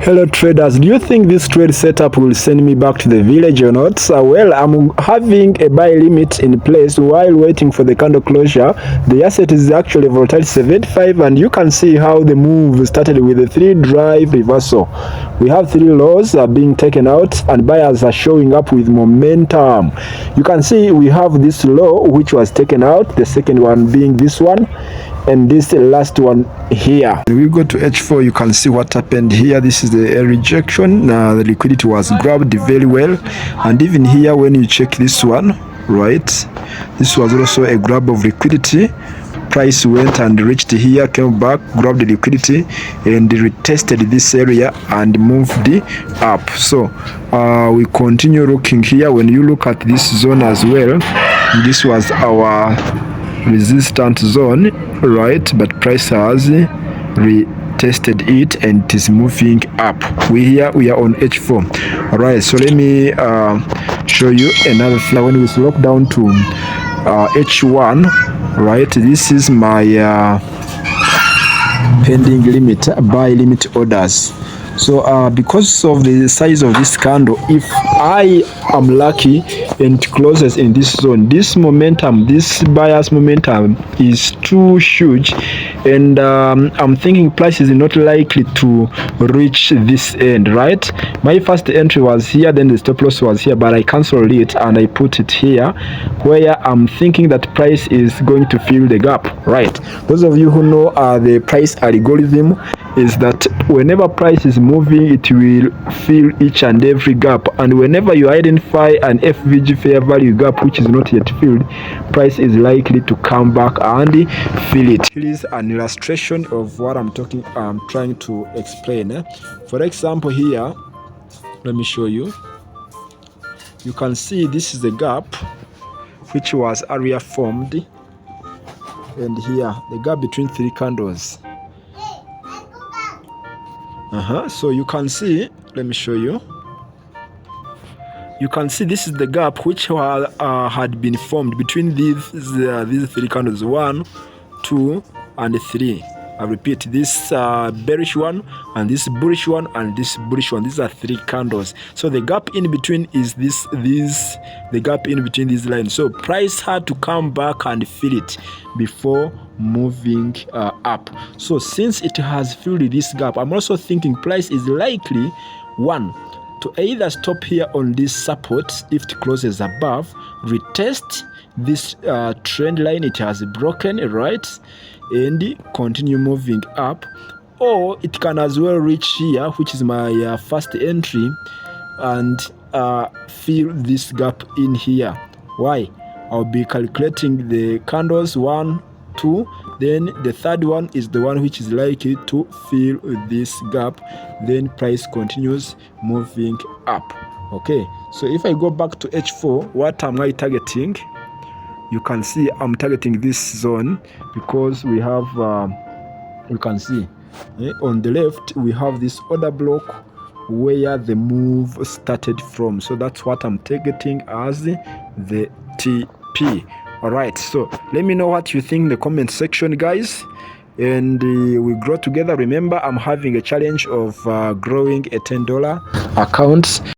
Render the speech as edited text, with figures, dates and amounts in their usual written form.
Hello traders, do you think this trade setup will send me back to the village or not? Well, I'm having a buy limit in place while waiting for the candle closure. The asset is actually volatility 75, and you can see how the move started with a 3 drive reversal. We have 3 lows are being taken out and buyers are showing up with momentum. You can see we have this low which was taken out, the second one being this one, and this last one here. When we go to H4, you can see what happened here. This is the rejection. The liquidity was grabbed very well, and even here when you check this one, right, this was also a grab of liquidity. Price went and reached here, came back, grabbed the liquidity and retested this area and moved up. So we continue looking here. When you look at this zone as well, this was our resistant zone, right, but price has retested it and it is moving up. We are on H4. All right, so let me show you another thing. When we slope down to H1, right, this is my pending limit, buy limit orders. So because of the size of this candle, if I am lucky and it closes in this zone, this momentum, this buyer's momentum is too huge, and I'm thinking price is not likely to reach this end, right? My first entry was here, then the stop loss was here, but I cancelled it and I put it here where I'm thinking that price is going to fill the gap, right? Those of you who know the price algorithm is that whenever price is moving, it will fill each and every gap, and whenever you identify an FVG fair value gap which is not yet filled, price is likely to come back and fill it. Here is an illustration of what I'm trying to explain. For example, here, let me show you. You can see this is the gap which was area formed, and here the gap between 3 candles. So you can see, let me show you. You can see this is the gap which had been formed between these 3 candles, 1, 2, and 3. I repeat, this bearish one, and this bullish one, and this bullish one. These are 3 candles. So the gap in between is the gap in between these lines. So price had to come back and fill it before moving up. So since it has filled this gap, I'm also thinking price is likely, 1, to either stop here on this support if it closes above, retest this trend line it has broken, right, and continue moving up, or it can as well reach here, which is my first entry, and fill this gap in here. Why? I'll be calculating the candles 1, 2, then the third one is the one which is likely to fill this gap, then price continues moving up. Okay, so if I go back to H4, what am I targeting? You can see I'm targeting this zone because we have you can see on the left we have this order block where the move started from. So that's what I'm targeting as the TP. All right, so let me know what you think in the comment section, guys, and we grow together. Remember, I'm having a challenge of growing a $10 account.